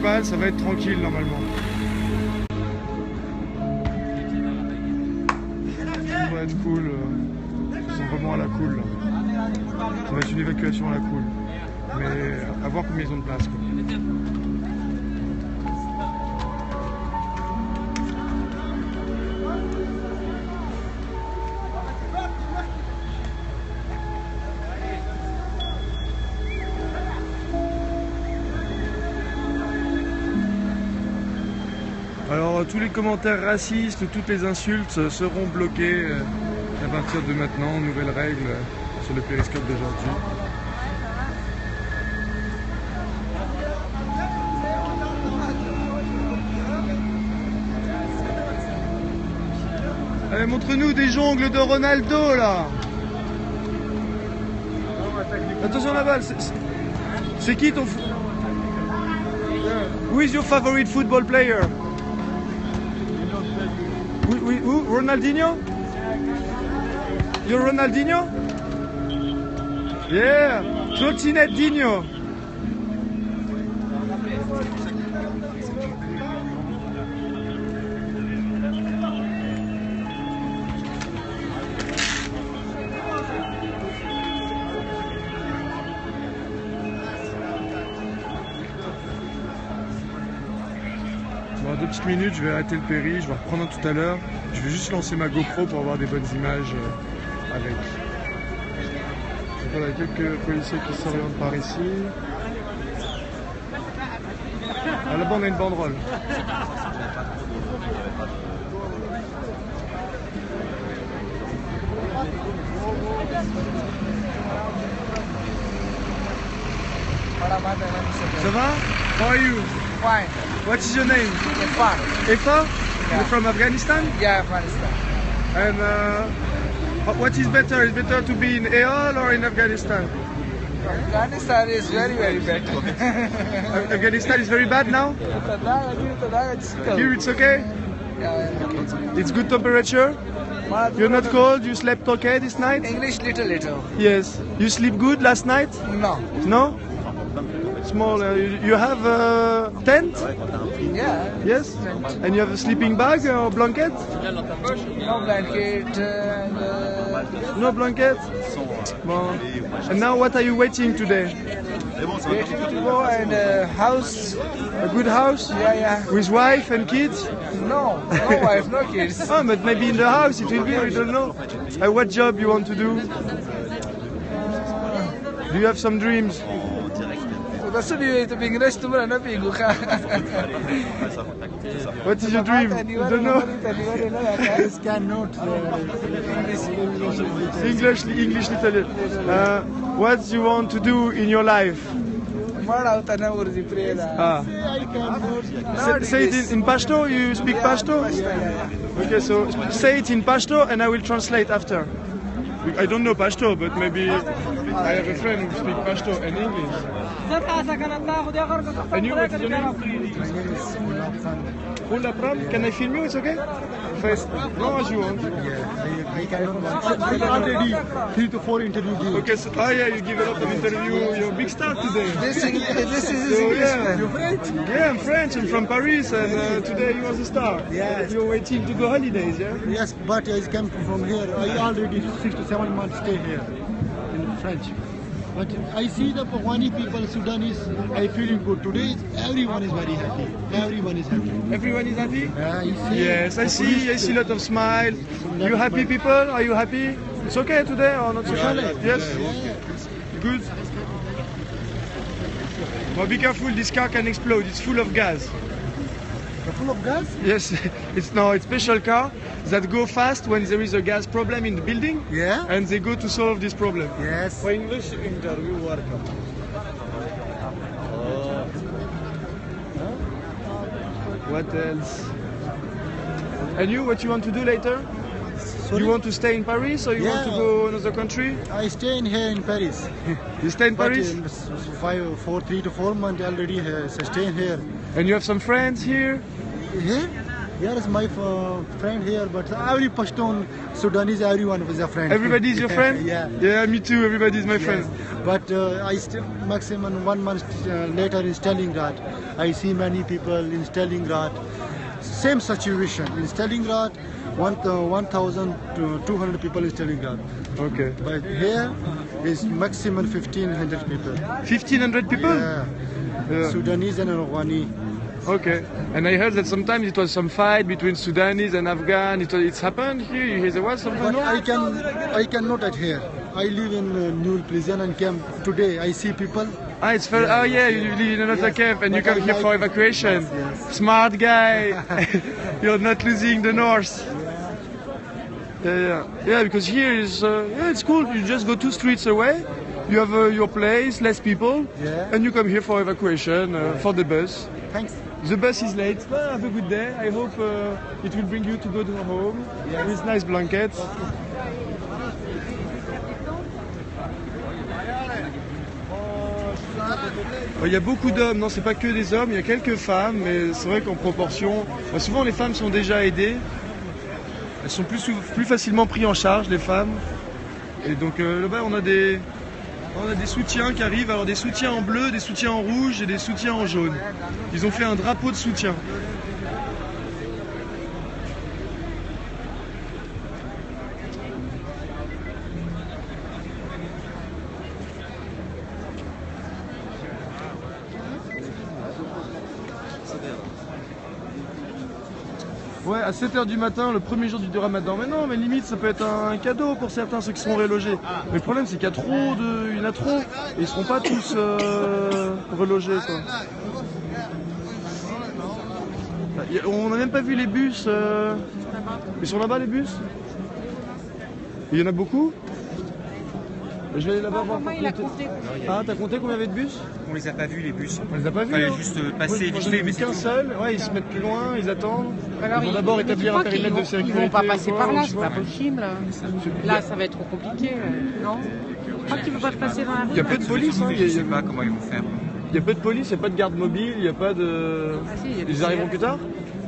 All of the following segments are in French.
Ça va être tranquille normalement. Ça va être cool. Ils sont vraiment à la cool. Là. Ça va être une évacuation à la cool. Mais à voir combien ils ont de place. Quoi. Alors tous les commentaires racistes, toutes les insultes seront bloqués à partir de maintenant, nouvelle règle sur le périscope d'aujourd'hui. Allez, montre-nous des jongles de Ronaldo là. Attention la balle, c'est qui ton... Who is your favorite football player? Who? Ronaldinho? You're Ronaldinho? Yeah! Trottinette Dino! Bon, 2 petites minutes, je vais arrêter le péri, je vais reprendre tout à l'heure. Je vais juste lancer ma GoPro pour avoir des bonnes images avec. Donc, voilà, quelques policiers qui s'orientent par ici. Ah, là-bas on a une banderole. Ça va? How are you? Fine. What is your name? Irfan. Efa? Yeah. You're from Afghanistan? Yeah, Afghanistan. And what is better? Is it better to be in EOL or in Afghanistan? Afghanistan is very, very bad. Afghanistan is very bad now? Here it's okay? Yeah. It's good temperature? You're not cold? You slept okay this night? English little. Yes. You sleep good last night? No. No? Small. You have a tent? Yeah. Yes? And you have a sleeping bag or blanket? No blanket. No blanket? Well, and now what are you waiting today? Waiting to go and house. A good house? Yeah. With wife and kids? No wife, no kids. Oh, but maybe in the house it will be, we don't know. What job you want to do? Do you have some dreams? What is your dream? You don't know? English, Italian. What do you want to do in your life? Say it in Pashto. You speak Pashto? Okay, so say it in Pashto and I will translate after. I don't know Pashto, but maybe I have a friend who speaks Pashto and English. And you, what is your name? Ula Pram, can I film you? It's okay? First, no, as you want. Already 3 to 4 interviews. Okay, so yeah, you give a lot of interview. You're a big star today. This is So, English. yeah. You're French? Yeah, I'm French. I'm from Paris, and today you was a star. Yes. You're waiting to go holidays, yeah? Yes, but I come from here. I already 6 to 7 months stay here in French. But I see the Pahwani people, Sudanese, I feeling good. Today everyone is very happy. Everyone is happy. Everyone is happy? Yeah, you see? Yes, I see a lot of smile. You happy people? Are you happy? It's okay today or not so bad? Yes? Good? Well, be careful, this car can explode. It's full of gas. Full of gas? Yes, it's special car that go fast when there is a gas problem in the building. Yeah? And they go to solve this problem. Yes. For English interview welcome. What else? And you, what you want to do later? Sorry? You want to stay in Paris or you want to Yeah. go another country? I stay in here in Paris. You stay in But Paris? 3 to 4 months already staying here. And you have some friends here? Here? Here is my friend here, but every Pashtun, Sudanese, everyone was a friend. Everybody's your friend? Yeah. Yeah, me too. Everybody's my friend. But I still, maximum 1 month later in Stalingrad, I see many people in Stalingrad. Same situation in Stalingrad, 1,200 people in Stalingrad. Okay. But here is maximum 1,500 people. 1,500 people? Yeah. Sudanese and Afghani. Okay. And I heard that sometimes it was some fight between Sudanese and Afghan. It's happened here? You hear there was something? But I can note it here. I live in New prison and camp. Today I see people. Ah, it's fair. Oh yeah, you live in another camp and you But come I here like- for evacuation. Yes. Smart guy. You're not losing the north. Yeah, because here is it's cool. You just go 2 streets away. You have your place, less people, Yeah. and you come here for evacuation for the bus. Thanks. The bus is late. Well, have a good day. I hope it will bring you to go to home with nice blankets. Il y a beaucoup d'hommes, non, c'est pas que des hommes, il y a quelques femmes, mais c'est vrai qu'en proportion, souvent les femmes sont déjà aidées. Elles sont plus facilement prises en charge, les femmes. Et donc là-bas, on a des soutiens qui arrivent, alors des soutiens en bleu, des soutiens en rouge et des soutiens en jaune. Ils ont fait un drapeau de soutien. Ouais, à 7h du matin, le premier jour du Ramadan. Mais non, mais limite, ça peut être un cadeau pour certains, ceux qui seront relogés. Mais le problème, c'est qu'il y a il y en a trop. Et ils ne seront pas tous relogés, quoi. On n'a même pas vu les bus. Ils sont là-bas, les bus? Il y en a beaucoup? Je vais aller là-bas voir. Moi, il a compté. Ah, t'as compté combien il y avait de bus? On les a pas vus les bus. On les a pas vus. Fallait hein. juste Moi, passer vite j'en ai fait, vu mais c'est qu'un tout. seul. Ouais, ils se mettent plus loin, ils attendent. Alors, Ils vont d'abord mais établir tu un crois qu'ils périmètre de vont- sécurité. Ils vont pas passer ou par quoi, là, je c'est sais pas pas. possible. Là, ça va être trop compliqué, non? Je crois qu'ils ne peuvent pas passer dans la rue. Il y a peu de police, hein. Je sais pas comment ils vont faire. Il y a peu de police, il n'y a pas de garde mobile, il n'y a pas de. Ah, si, il y a des Ils arriveront CRS. plus tard?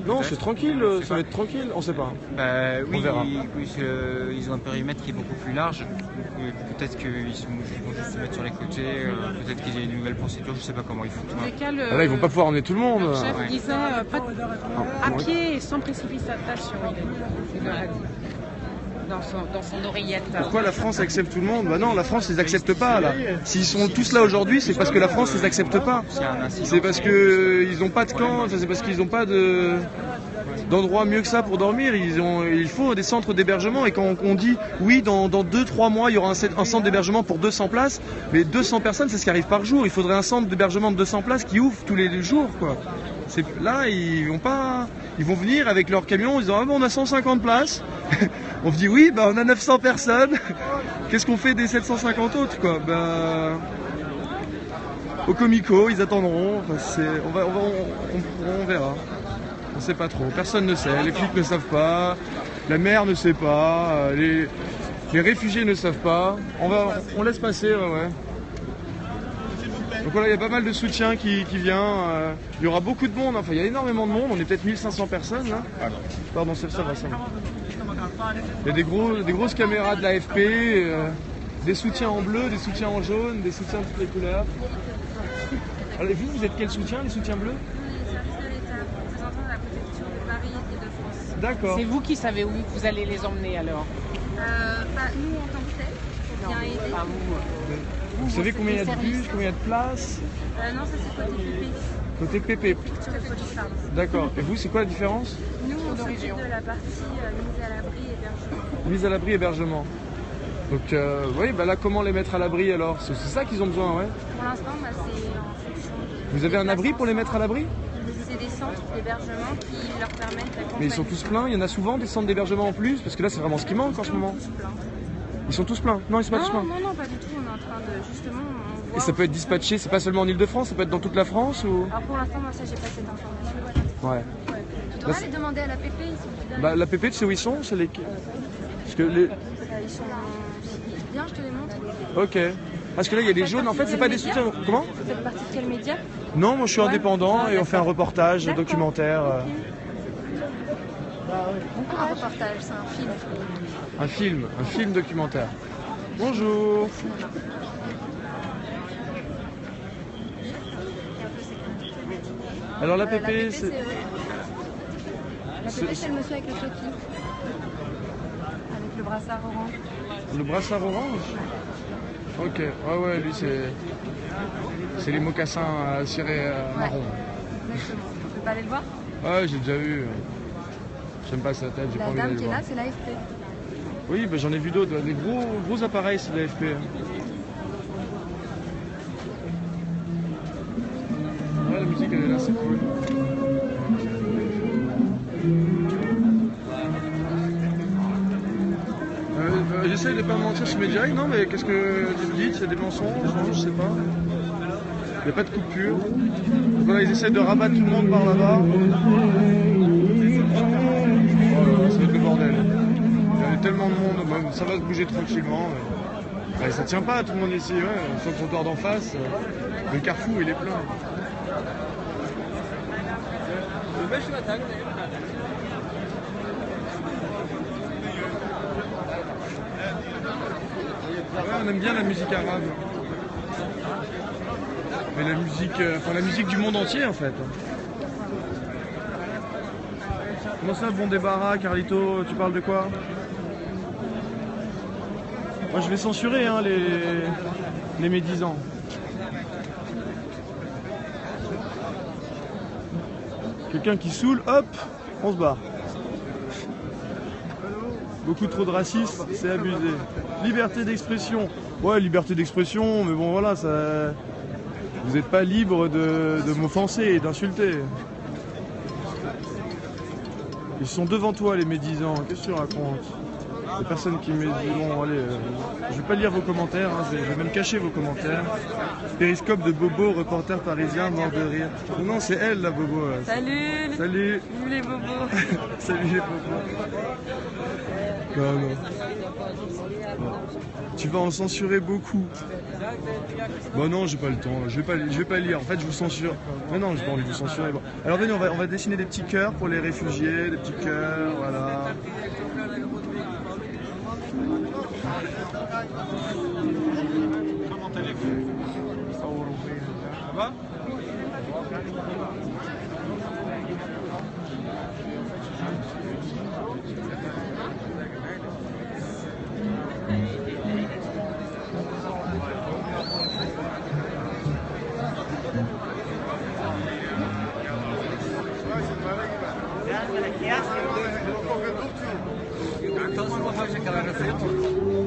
Non, Peut-être. c'est tranquille, Je sais ça va pas. être tranquille, on sait pas. Bah oui, On verra. ils ont un périmètre qui est beaucoup plus large. Peut-être qu'ils vont juste se mettre sur les côtés. Peut-être qu'il y a une nouvelle procédure. Je sais pas comment ils font. Dans les cas, le- Ah là, ils vont pas pouvoir emmener tout le monde. Le chef Ouais. disait à pied et sans précipitation, il leur a dit. Dans son oreillette. Pourquoi la France accepte tout le monde? Bah non, la France les accepte pas là. S'ils sont tous là aujourd'hui, c'est parce que la France les accepte pas. S'il y a un incident, C'est parce que ils ont pas de camp, c'est parce qu'ils ont pas d'endroit mieux que ça pour dormir. Il faut des centres d'hébergement et quand on dit oui, dans 2-3 mois, il y aura un centre d'hébergement pour 200 places, mais 200 personnes, c'est ce qui arrive par jour. Il faudrait un centre d'hébergement de 200 places qui ouvre tous les jours, quoi. Là, ils vont venir avec leur camion, ils disent ah bon, on a 150 places. On dit oui, bah on a 900 personnes. Qu'est-ce qu'on fait des 750 autres, quoi? Bah, au Comico, ils attendront. Enfin, on verra. On sait pas trop. Personne ne sait. Les flics ne savent pas. La maire ne sait pas. Les réfugiés ne savent pas. On laisse passer, ouais. Donc voilà, il y a pas mal de soutien qui vient. Il y aura beaucoup de monde. Enfin, il y a énormément de monde. On est peut-être 1500 personnes là. Pardon, ça va. Il y a des grosses caméras de l'AFP, des soutiens en bleu, des soutiens en jaune, des soutiens de toutes les couleurs. Alors, et vous êtes quel soutien, les soutiens bleus? Service de l'État, représentant de la préfecture de Paris et de France. D'accord. C'est vous qui savez où vous allez les emmener alors? Pas nous en tant que tel, pour bien aider. Pas vous. Vous savez combien il y a de services. bus, combien il y a de places? Non, ça c'est côté PP, Côté PP. sur le police, pardon. D'accord. Et vous, c'est quoi la différence? Nous, on s'occupe de la partie mise à l'abri et hébergement. Mise à l'abri, hébergement. Donc, oui, bah là, comment les mettre à l'abri alors? C'est ça qu'ils ont besoin, ouais. Pour l'instant, c'est en fonction des Vous avez un abri pour les mettre à l'abri? C'est des centres d'hébergement qui leur permettent d'accompagner. Mais ils sont tous pleins, il y en a souvent des centres d'hébergement en plus, parce que là c'est vraiment ce qui manque en ce moment. Ils sont tous pleins? Non, ils sont pas tous pleins. Non, pas du tout. On est en train de justement. Et ça peut être dispatché, c'est pas seulement en Ile-de-France, ça peut être dans toute la France ou? Alors pour l'instant, moi, ça, j'ai pas cette information. Ouais. Tu devras les demander à la PP, ils sont plus Bah, la PP, tu sais où ils sont? C'est les... Parce que les... Ils sont. Bien, je te les montre. Ok. Parce que là il y a des jaunes, en fait c'est pas des soutiens. Comment? Vous faites partie de quel média? Non, moi je suis indépendant et on fait un reportage D'accord. documentaire. Un reportage, c'est un film. Un film documentaire. Bonjour. Alors la pépé, c'est... La pépé, c'est le monsieur avec le képi. Avec le brassard orange. Le brassard orange? Ok, ouais, lui c'est les mocassins cirés marron. Exactement. Tu peux pas aller le voir? Ouais, j'ai déjà vu. J'aime pas sa tête, j'ai pas La envie dame d'aller qui le est voir. là, c'est l'AFP. Oui, bah, j'en ai vu d'autres. Des gros appareils, c'est de l'AFP. Ouais, la musique, elle est là, c'est cool. J'essaye de pas mentir sur mes directs, non, mais qu'est-ce que vous dites? Il y a des mensonges, non, je sais pas. Il n'y a pas de coupure. Donc voilà, ils essayent de rabattre tout le monde par là-bas. Oh, ça va être le bordel. Il y a tellement de monde, bah, ça va se bouger tranquillement. Mais... Bah, ça tient pas tout le monde ici, ouais. Sur le trottoir d'en face, le carrefour il est plein. Ouais, on aime bien la musique arabe. Mais la musique, la musique du monde entier en fait. Comment ça, bon débarras, Carlito, tu parles de quoi? Moi je vais censurer hein, les médisants. Quelqu'un qui saoule, hop, on se barre. Beaucoup trop de racisme, c'est abusé. Liberté d'expression. Ouais, liberté d'expression, mais bon voilà, ça... vous n'êtes pas libre de m'offenser et d'insulter. Ils sont devant toi les médisants, qu'est-ce que tu racontes? Il n'y a personne qui me dit bon allez, je vais pas lire vos commentaires, hein, je vais même cacher vos commentaires. Périscope de Bobo, reporter parisien, mort de rire. Non, c'est elle la Bobo. Salut. Salut. Salut les bobos. Salut les Bobos. Non, non. Bon. Tu vas en censurer beaucoup. Bon non, j'ai pas le temps, je vais pas lire, en fait je vous censure. Mais non, j'ai pas envie de vous censurer. Bon. Alors venez, on va dessiner des petits cœurs pour les réfugiés, des petits cœurs, voilà. Ça va?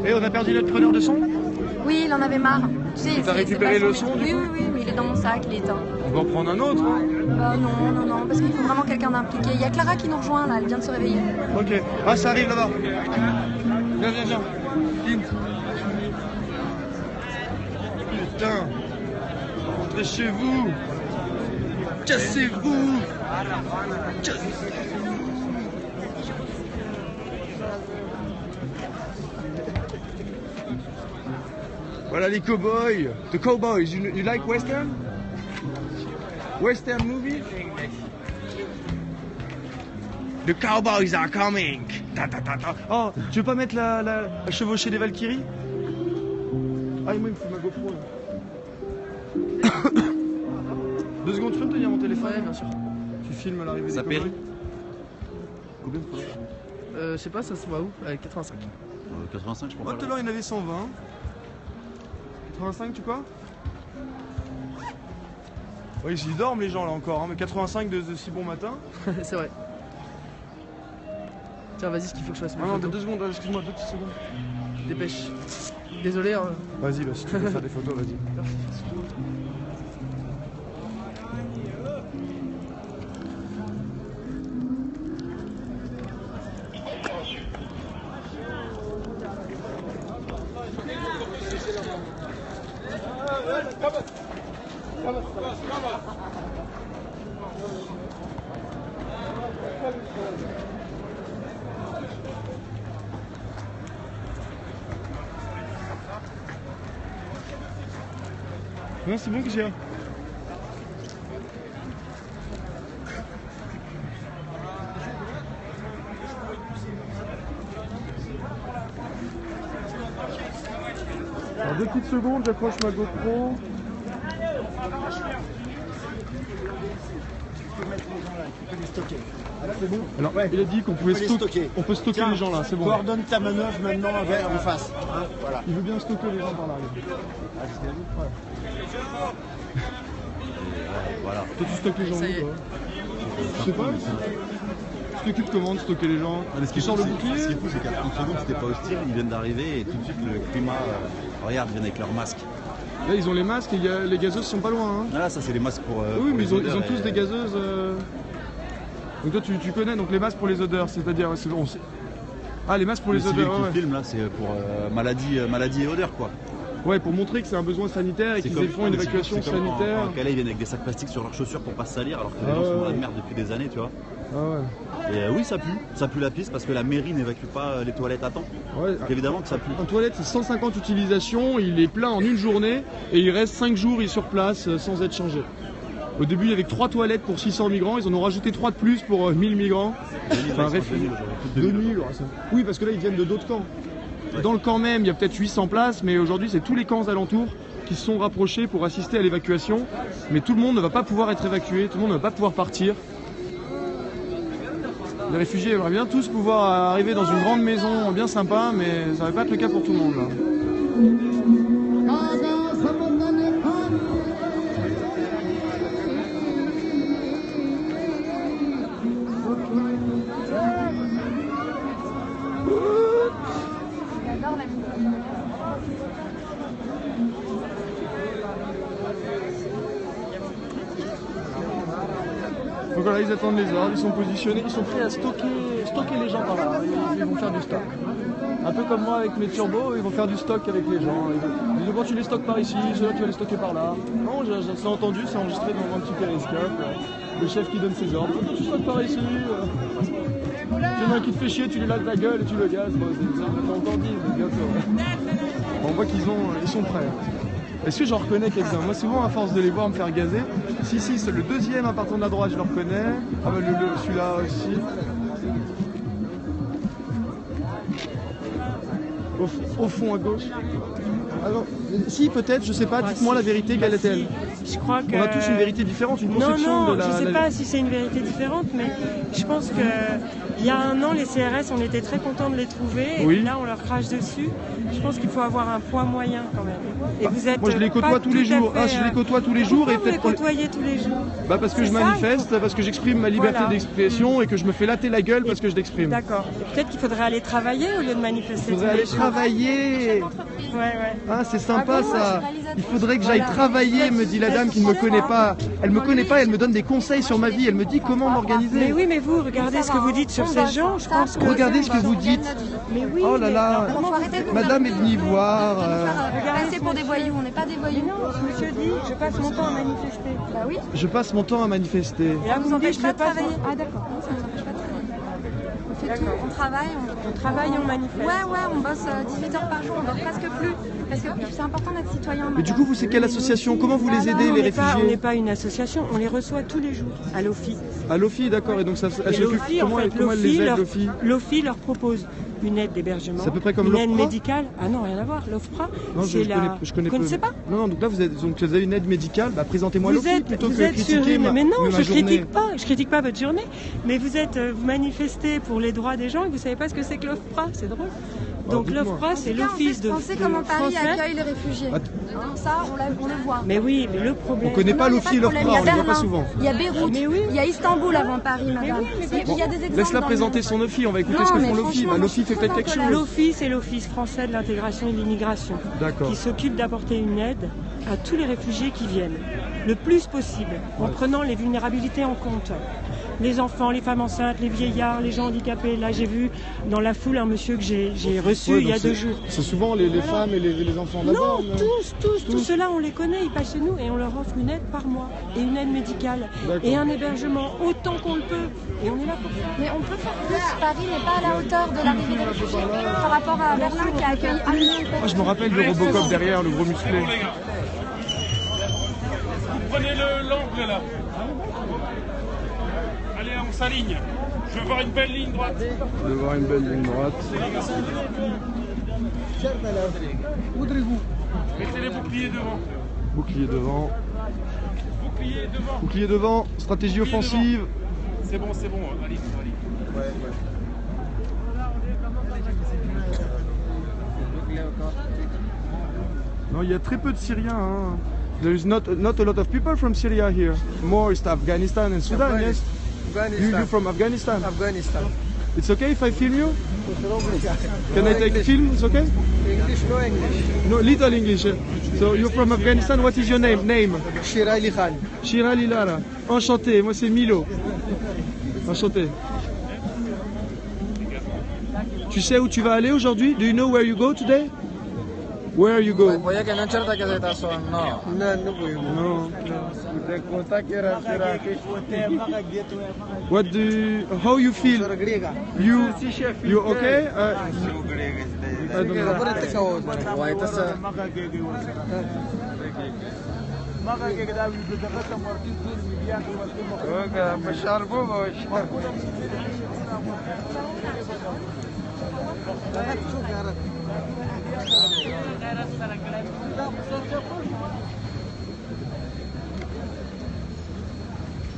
Et on a perdu notre preneur de son? Oui, il en avait marre. Tu sais, T'as récupéré le son, du coup? Oui, mais il est dans mon sac, il est éteint. On va en prendre un autre, hein? Non, parce qu'il faut vraiment quelqu'un d'impliqué. Il y a Clara qui nous rejoint là, elle vient de se réveiller. Ok. Ah, ça arrive là-bas. Viens. Putain. Rentrez chez vous. Cassez-vous. Voilà les cowboys. The cowboys. You like western? Western movie? The cowboys are coming. Ta, ta, ta, ta. Oh, tu veux pas mettre la chevauchée des Valkyries? Ah, moi il me faut ma GoPro là. 2 secondes, tu peux me tenir mon téléphone? Ouais, bien sûr. Tu filmes l'arrivée des Ça cowboys. périt? Combien de fois? Je sais pas, ça se voit où? Avec 85. 85, je Oh, crois. tout à l'heure il y en avait 120. 85, tu quoi? Oui, ils dorment les gens là encore, hein, mais 85 de si bon matin. C'est vrai. Tiens, vas-y, ce qu'il faut que je fasse. Ah non, 2 secondes, excuse-moi, 2 petites secondes. Dépêche. Désolé. Hein. Vas-y, là, si tu veux faire des photos, vas-y. Non, c'est bon que j'ai. Alors, 2 petites secondes, j'accroche ma GoPro. Alors, il a dit qu'on pouvait stocker. On peut stocker les gens là, c'est bon. Coordonne ta manœuvre maintenant en face. Hein, voilà. Il veut bien stocker les gens par là. Voilà. Toi, tu stockes les gens où, toi? Je sais pas. Tu t'occupes comment de stocker les gens? Tu sors le bouclier? Ce qui est fou, c'est qu'à 30 secondes, c'était pas hostile, ils viennent d'arriver et tout de suite le climat. Regarde, ils viennent avec leurs masques. Là, ils ont les masques et les gazeuses sont pas loin. Hein. Ah, ça, c'est les masques pour. Oui, pour mais les ils ont odeurs tous des gazeuses. Donc, toi, tu connais donc les masques pour les odeurs, c'est-à-dire. Ah, les masques pour les civils odeurs. qui filment là, c'est pour maladie et odeur quoi. Ouais, pour montrer que c'est un besoin sanitaire et qu'ils font une évacuation sanitaire. Quand ils viennent avec des sacs plastiques sur leurs chaussures pour pas se salir, alors que les gens sont dans la merde depuis des années, tu vois. Ah ouais. Et oui, ça pue la piste parce que la mairie n'évacue pas les toilettes à temps. Ouais. Donc, évidemment que ça pue. Un toilette, c'est 150 utilisations, il est plein en une journée et il reste 5 jours sur place sans être changé. Au début, il y avait 3 toilettes pour 600 migrants, ils en ont rajouté 3 de plus pour 1000 migrants. Enfin, réfugiés. 2000. Oui, parce que là, ils viennent de d'autres camps. Dans le camp même, il y a peut-être 800 places, mais aujourd'hui, c'est tous les camps alentours qui se sont rapprochés pour assister à l'évacuation. Mais tout le monde ne va pas pouvoir être évacué, tout le monde ne va pas pouvoir partir. Les réfugiés aimeraient bien tous pouvoir arriver dans une grande maison bien sympa, mais ça ne va pas être le cas pour tout le monde. Là. Donc voilà, ils attendent les ordres, ils sont positionnés, ils sont prêts à stocker les gens par là. Ils vont faire du stock. Un peu comme moi avec mes turbos, ils vont faire du stock avec les gens. Ils disent, bon, tu les stockes par ici, ceux-là tu vas les stocker par là. Non, c'est entendu, c'est enregistré dans un petit périscope. Le chef qui donne ses ordres. Tu stockes par ici. Il y en a un qui te fait chier, tu lui laves la gueule et tu le gazes. Bon, c'est encore dit, mais bientôt. Bon, on voit qu'ils sont prêts. Est-ce que j'en reconnais quelques-uns? Moi, souvent, à force de les voir me faire gazer, si, c'est le deuxième à partir de la droite, je le reconnais. Ah bah celui-là aussi. Au fond à gauche. Alors, si peut-être, je sais pas, dites-moi la vérité, quelle est-elle? Je crois que... On a tous une vérité différente, une conception de la... je sais pas si c'est une vérité différente, mais je pense que il y a un an, les CRS, on était très contents de les trouver, et là, on leur crache dessus. Je pense qu'il faut avoir un poids moyen quand même. Et vous êtes moi, je les côtoie tous les jours. Fait, je les côtoie tous les jours. Et peut-être vous les côtoyez tous les jours. Bah parce que je manifeste, parce que j'exprime ma liberté d'expression et que je me fais latter la gueule parce que je l'exprime. D'accord. Peut-être qu'il faudrait aller travailler au lieu de manifester. Il faudrait aller travailler. Ouais. Ah, c'est sympa ça. Il faudrait que j'aille travailler, me dit la dame qui ne me connaît pas. Elle me connaît pas, elle me donne des conseils sur ma vie. Elle me dit comment m'organiser. Mais oui, mais vous, regardez ce que vous dites sur ces gens. Je pense que... Regardez ce que vous dites. Mais oui. Oh là là. Madame est venue voir. Passer pour des voyous, on n'est pas des voyous. Non, monsieur dit, je passe mon temps à manifester. Bah oui. Je passe mon temps à manifester. Et là, vous empêche pas de travailler. Ah d'accord. Ça nous empêche pas de travailler. On fait tout, on travaille. On travaille, on manifeste. Ouais, on bosse 18 heures par jour, on dort presque plus. Parce que c'est important d'être citoyen. Mais du coup, vous, c'est quelle association? Comment vous les aidez, les réfugiés? On n'est pas une association, on les reçoit tous les jours à l'OFI. À l'OFI, d'accord. Et donc, ça s'occupe comment elle les aide, l'OFI? L'OFI leur propose une aide d'hébergement, c'est à peu près comme une l'OFPRA? aide médicale. Ah non, rien à voir. L'OFPRA, c'est la... Je connais Vous connaissez pas? Non, donc là, vous avez une aide médicale. Bah, présentez-moi l'OFI plutôt que critiquer ma Mais non, je journée. critique pas votre journée. Mais vous manifestez pour les droits des gens et vous savez pas ce que c'est que l'OFPRA. C'est drôle. Donc l'OFPRA, c'est l'office de... On sait comment Paris accueille les réfugiés. Ça, on les voit. Mais oui, mais le problème... On connaît pas l'OFI et l'OFPRA, on les voit pas souvent. Il y a Beyrouth, il y a Istanbul avant Paris, madame. Il y a des exemples. Laisse-la présenter son OFI, on va écouter ce que font l'OFI. L'OFI fait peut-être quelque chose. L'OFI, c'est l'Office français de l'intégration et de l'immigration. Qui s'occupe d'apporter une aide à tous les réfugiés qui viennent, le plus possible, en prenant les vulnérabilités en compte. Les enfants, les femmes enceintes, les vieillards, les gens handicapés. Là, j'ai vu dans la foule un monsieur que j'ai reçu il y a 2 jours. C'est souvent les femmes et les enfants d'abord. Non, tous ceux-là, on les connaît, ils passent chez nous et on leur offre une aide par mois et une aide médicale et un hébergement autant qu'on le peut. Et on est là pour ça. Mais on peut faire plus. Paris n'est pas à la hauteur de l'arrivée des réfugiés par rapport à Berlin qui a accueilli un million de personnes. Je me rappelle de Robocop derrière, le gros musclé. Vous prenez l'angle là. Allez, on s'aligne. Je veux voir une belle ligne droite. Je veux voir une belle ligne droite. Mettez les boucliers devant. Bouclier devant. Bouclier devant. Bouclier devant, stratégie Bouclier offensive. C'est bon, allez, allez. Non, il y a très peu de Syriens. Hein. There is not a lot of people from Syria here. More is Afghanistan and Sudan, yes? You from Afghanistan? Afghanistan. It's okay if I film you? Can I take a film? It's okay? English, no English. No, little English. So you're from Afghanistan. What is your name? Shirali Khan. Shirali Lara. Enchanté. Moi c'est Milo. Enchanté. Tu sais où tu vas aller aujourd'hui? Do you know where you go today? Where you go? Voy a que no cherta que se está son. No. No voy. No. De conta que era What do you, how you feel? You okay? I don't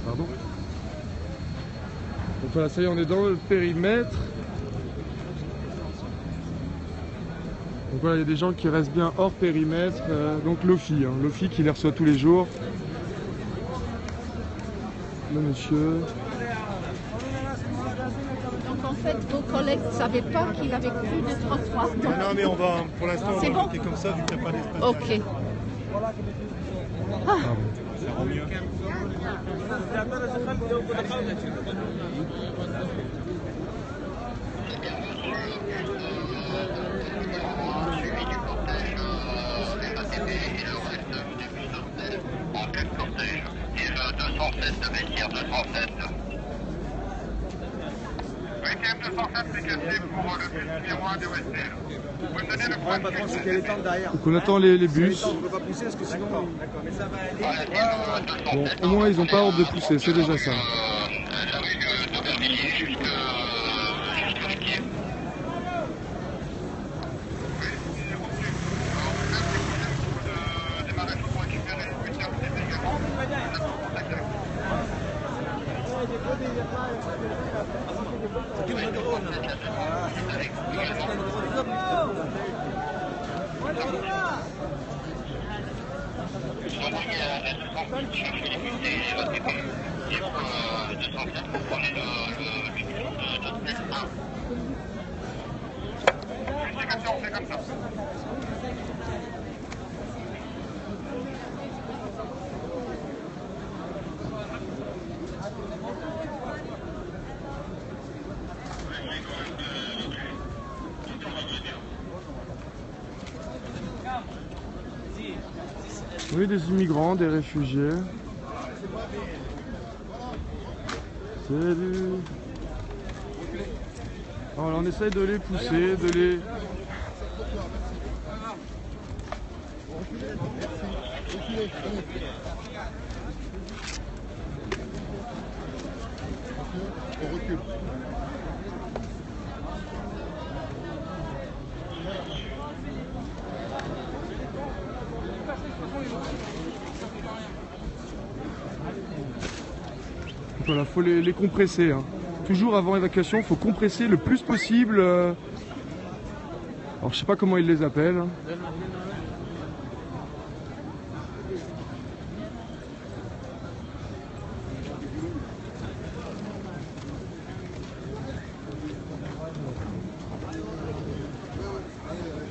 Pardon. Donc voilà, ça y est, on est dans le périmètre. Donc voilà, il y a des gens qui restent bien hors périmètre. Donc Lofi, hein, Lofi qui les reçoit tous les jours. Le monsieur. Donc en fait, vos collègues ne savaient pas qu'il avait plus de trottoir. Non, mais on va, pour l'instant, on va bon. bloquer comme ça, vu qu'il n'y a pas d'espace. Ok. Ah. Ça rend mieux. Donc on attend les bus. Bon, au moins ils n'ont pas ordre de pousser, c'est déjà ça. Oui, des immigrants, des réfugiés. Salut. Alors, on essaye de les pousser, de les... On recule. Voilà, faut les compresser. Hein. Toujours avant évacuation, il faut compresser le plus possible. Alors je sais pas comment ils les appellent. Hein.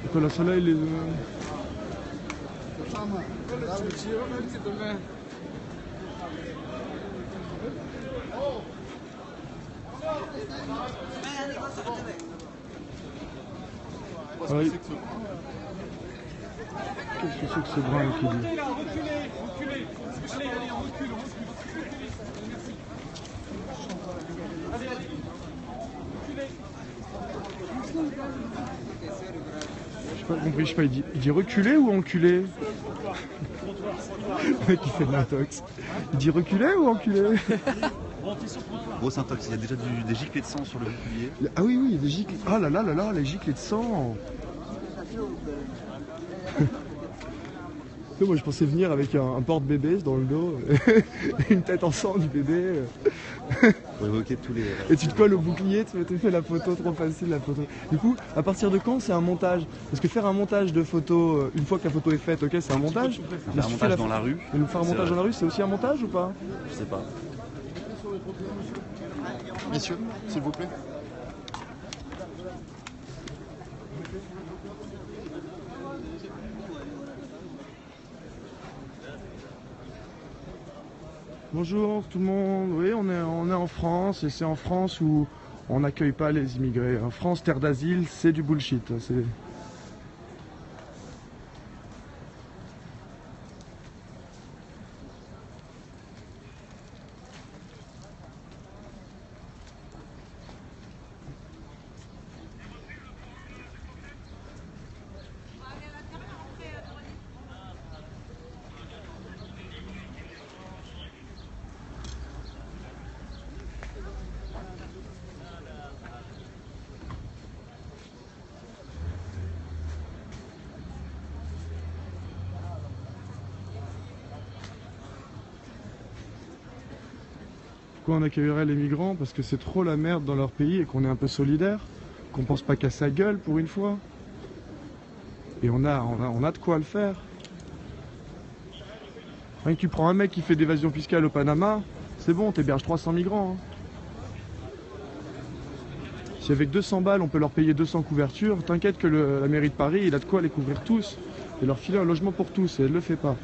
Donc voilà, ceux-là, ils les... Oui. Qu'est-ce que c'est que ce brin qui dit? J'ai pas compris, je sais pas, il dit reculer ou enculer? Le mec qui fait de l'intox. Il dit reculer ou enculer? Grosse intox, il y a déjà des giclées de sang sur le bouclier. Ah oui, oui, il y a des giclées. Ah là là là là, les giclées de sang. Moi je pensais venir avec un porte-bébé dans le dos, et une tête en sang du bébé. Pour évoquer tous les... Et tu te colles au bouclier, tu t'es fait la photo, trop facile la photo. Du coup, à partir de quand c'est un montage? Parce que faire un montage de photo, une fois que la photo est faite, ok, c'est un montage. Faire un montage dans la rue. Et nous faire un montage dans la rue, c'est aussi un montage ou pas? Je sais pas. Messieurs, s'il vous plaît. Bonjour tout le monde, oui on est en France et c'est en France où on n'accueille pas les immigrés. En France, terre d'asile, c'est du bullshit. Pourquoi on accueillerait les migrants? Parce que c'est trop la merde dans leur pays et qu'on est un peu solidaire, qu'on pense pas qu'à sa gueule pour une fois. Et on a de quoi le faire. Rien que tu prends un mec qui fait d'évasion fiscale au Panama, c'est bon, t'héberges 300 migrants. Hein. Si avec 200 balles on peut leur payer 200 couvertures, t'inquiète que la mairie de Paris, il a de quoi les couvrir tous et leur filer un logement pour tous, et elle le fait pas.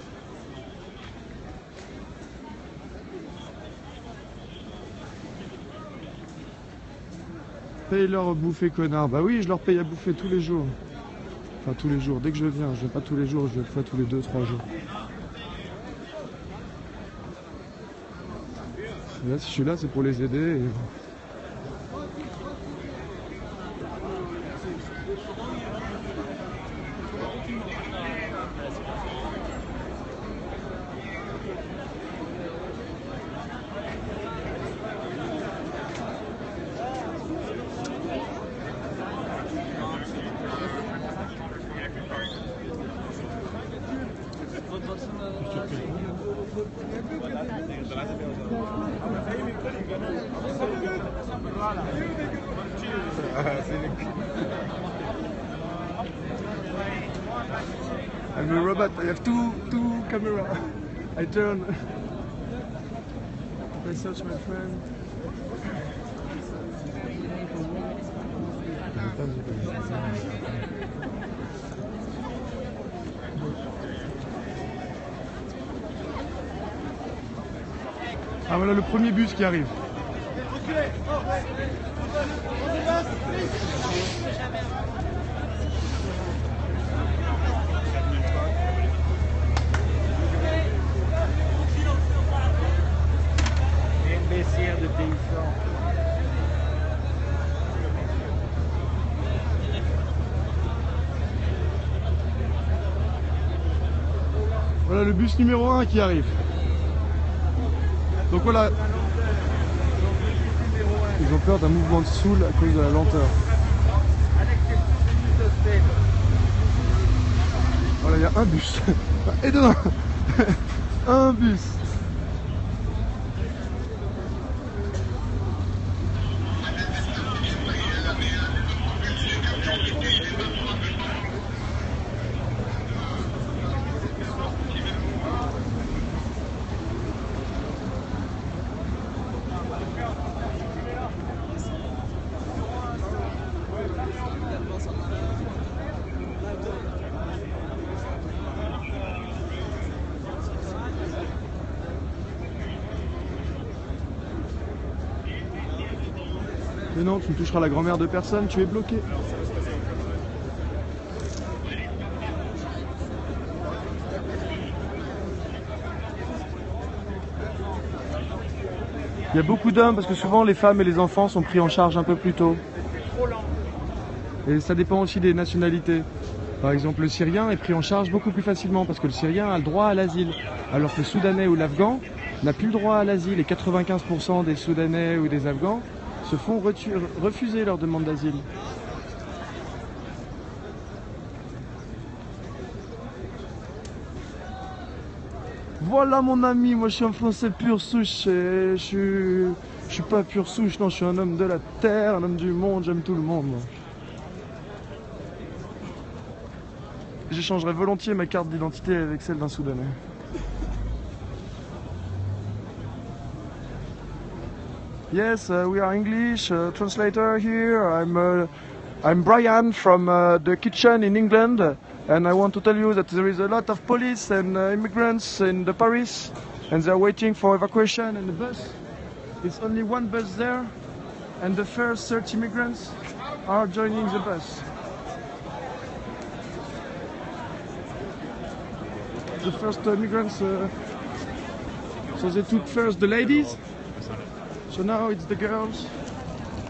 Paye-leur à bouffer, connard. Bah oui, je leur paye à bouffer tous les jours. Enfin, tous les jours. Dès que je viens, je viens pas tous les jours, je viens une fois tous les 2-3 jours. Et là, si je suis là, c'est pour les aider. Et... I'm a robot, I have two cameras. I turn. I search my friend. Ah voilà le premier bus qui arrive. Imbécile de paysan. Voilà le bus numéro 1 qui arrive. Donc voilà. Ils ont peur d'un mouvement de Soul à cause de la lenteur. Voilà, il y a un bus. Et demain, un bus. Mais non, tu ne toucheras la grand-mère de personne, tu es bloqué. Il y a beaucoup d'hommes parce que souvent les femmes et les enfants sont pris en charge un peu plus tôt. Et ça dépend aussi des nationalités. Par exemple, le Syrien est pris en charge beaucoup plus facilement parce que le Syrien a le droit à l'asile. Alors que le Soudanais ou l'Afghan n'a plus le droit à l'asile. Et 95% des Soudanais ou des Afghans se font refuser leur demande d'asile. Voilà mon ami, moi je suis un Français pur souche. Et je suis pas pur souche, non, je suis un homme de la terre, un homme du monde, j'aime tout le monde. Moi. J'échangerais volontiers ma carte d'identité avec celle d'un Soudanais. Yes, we are English translator here. I'm Brian from the kitchen in England, and I want to tell you that there is a lot of police and immigrants in the Paris, and they're waiting for evacuation and the bus. It's only one bus there, and the first 30 immigrants are joining the bus. The first migrants, so they took first the ladies, so now it's the girls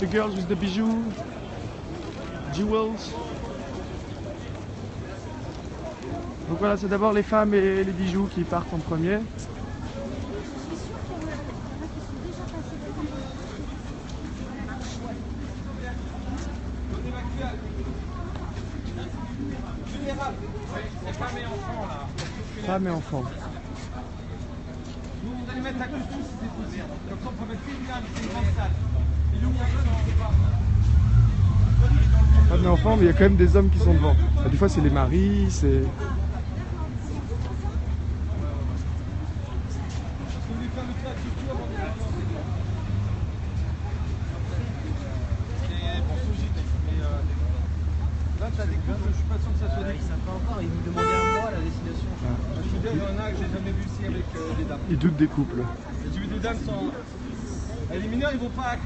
with the bijoux, jewels. Donc voilà, c'est d'abord les femmes et les bijoux qui partent en premier. Femmes et enfants. Nous, on allait mettre à côté si c'est possible. Comme ça, on peut mettre une gamme, c'est une grande salle. Femmes et enfants, mais il y a quand même des hommes qui sont devant. Des fois, c'est les maris, c'est... Là, t'as des couples, je suis pas sûr que ça soit des couples. Ça fait encore, ils nous demandaient à moi la destination. Je suis bien, il y en a que j'ai jamais vu ici avec des dames. Ils doutent des couples. J'ai vu des dames sans... Les mineurs, ils vont pas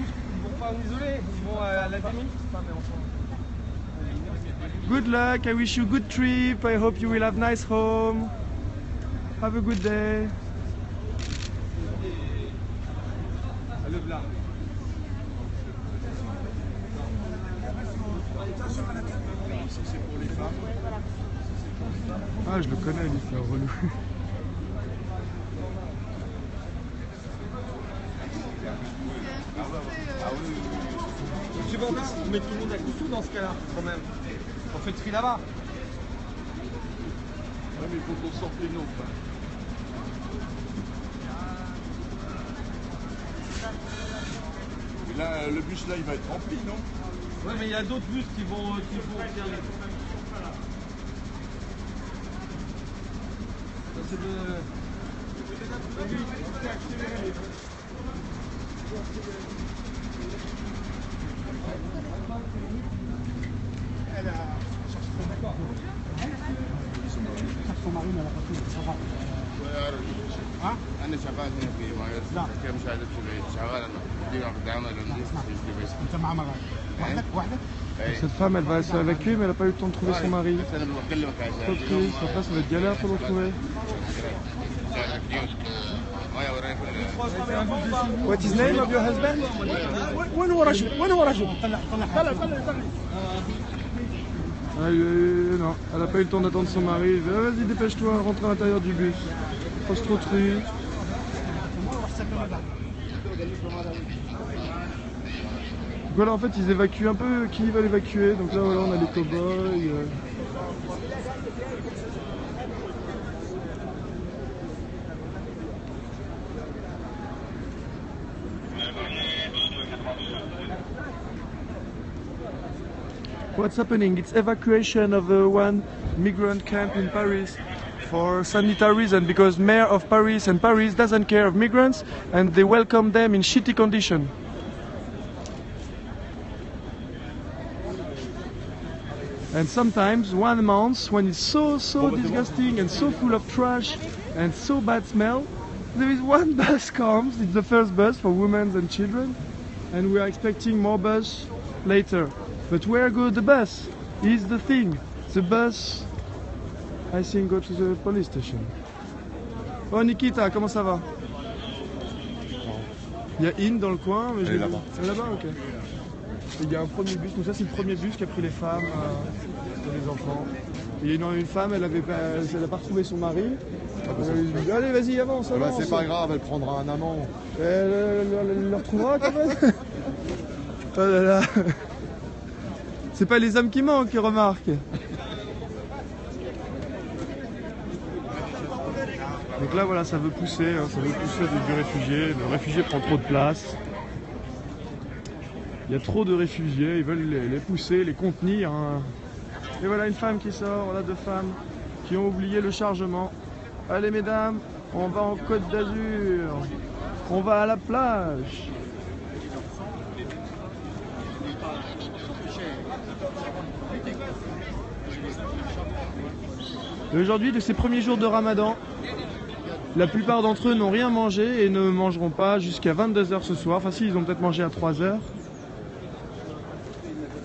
en isoler, ils vont à la demi. Good luck, I wish you a good trip, I hope you will have nice home. Have a good day. Le blanc. C'est pour les femmes. Ah, je le connais, lui, c'est un relou. Monsieur Bandin, on met tout le monde à Coussou dans ce cas-là, quand même. On fait le tri là-bas. Ouais, mais il faut qu'on sorte les nôtres. Et là, le bus là, il va être rempli, non? Ouais, mais il y a d'autres bus qui vont regarder. Ça, c'est de... Elle a cherché son accord. Son mari n'a pas pu, ça va. أنا شغال هنا في مايرس كمشاهدة في شغال أنا دي دعمة أنت مع مرأة وحدك؟ Cette femme, elle va s'évacuer, mais elle n'a pas eu le temps de trouver son mari. Trop triste, après ça va être galère pour le trouver. What is the name of your husband? وين هو رجل؟ وين هو رجل؟ طلع طلع Non, elle n'a pas eu le temps d'attendre son mari. Il dit, ah, vas-y, dépêche-toi, rentre à l'intérieur du bus. Pose trop triste. Voilà, en fait, ils évacuent un peu qui va l'évacuer. Donc là, voilà, on a les cow-boys. What's happening? It's evacuation of one migrant camp in Paris for sanitary reasons, because Mayor of Paris and Paris doesn't care of migrants and they welcome them in shitty condition. And sometimes 1 month, when it's so disgusting and so full of trash and so bad smell, there is one bus comes, it's the first bus for women and children, and we are expecting more bus later. But where go the bus is the thing. The bus, I think, go to the police station. Oh Nikita, comment ça va? Il y a In dans le coin, mais elle est là-bas. C'est là-bas, ok. Il y a un premier bus, donc ça c'est le premier bus qui a pris les femmes et les enfants. Et il y a une femme, elle n'a pas retrouvé son mari. Elle dit, allez vas-y avance, avance. C'est pas grave, elle prendra un amant. Elle le retrouvera quand même. Oh là là. C'est pas les hommes qui manquent, remarque. Donc là voilà, ça veut pousser, hein, ça veut pousser du réfugié. Le réfugié prend trop de place. Il y a trop de réfugiés, ils veulent les pousser, les contenir. Hein. Et voilà une femme qui sort, voilà deux femmes qui ont oublié le chargement. Allez mesdames, on va en Côte d'Azur, on va à la plage. Et aujourd'hui, de ces premiers jours de Ramadan, la plupart d'entre eux n'ont rien mangé et ne mangeront pas jusqu'à 22 h ce soir. Enfin si, ils ont peut-être mangé à 3 h.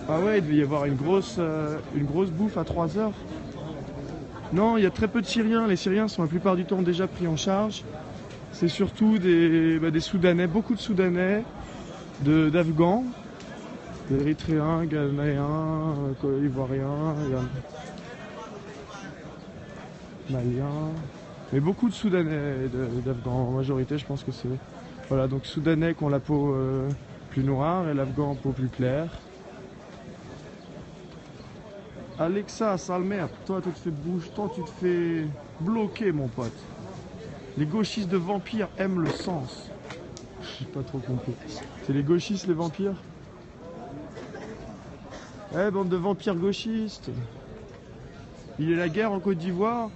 Ah ouais, il devait y avoir une grosse bouffe à 3 h. Non, il y a très peu de Syriens. Les Syriens sont la plupart du temps déjà pris en charge. C'est surtout des Soudanais, beaucoup de Soudanais, d'Afghans, d'Érythréens, Ghanéens, Ivoiriens, Maliens. Mais beaucoup de Soudanais, d'Afghans. En majorité, je pense que c'est... Voilà, donc Soudanais qui ont la peau plus noire et l'Afghan peau plus claire. Alexa, sale merde, toi tu te fais bouger, toi tu te fais bloquer mon pote. Les gauchistes de vampires aiment le sens. J'ai pas trop compris. C'est les gauchistes les vampires? Eh bande de vampires gauchistes. Il y a la guerre en Côte d'Ivoire?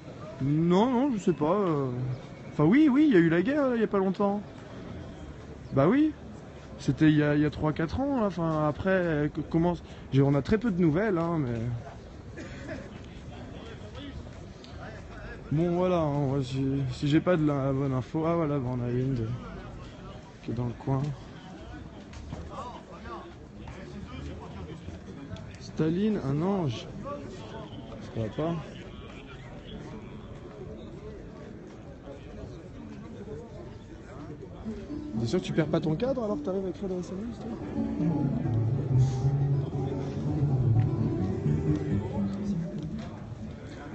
Non, non, je sais pas. Enfin oui, il y a eu la guerre il y a pas longtemps. Bah oui. C'était il y a 3-4 ans, là. Enfin après, on a très peu de nouvelles, hein, mais... Bon voilà, hein, si j'ai pas de la bonne info, ah voilà, on a une qui est dans le coin. Staline, un ange. Ça va pas. T'es sûr que tu perds pas ton cadre alors que t'arrives avec Fred SMS, toi ?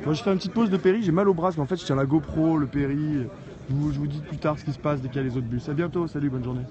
Moi je fais une petite pause de péri, j'ai mal au bras parce qu'en fait je tiens la GoPro, le péri. Je vous dis plus tard ce qui se passe dès qu'il y a les autres bus. À bientôt, salut, bonne journée.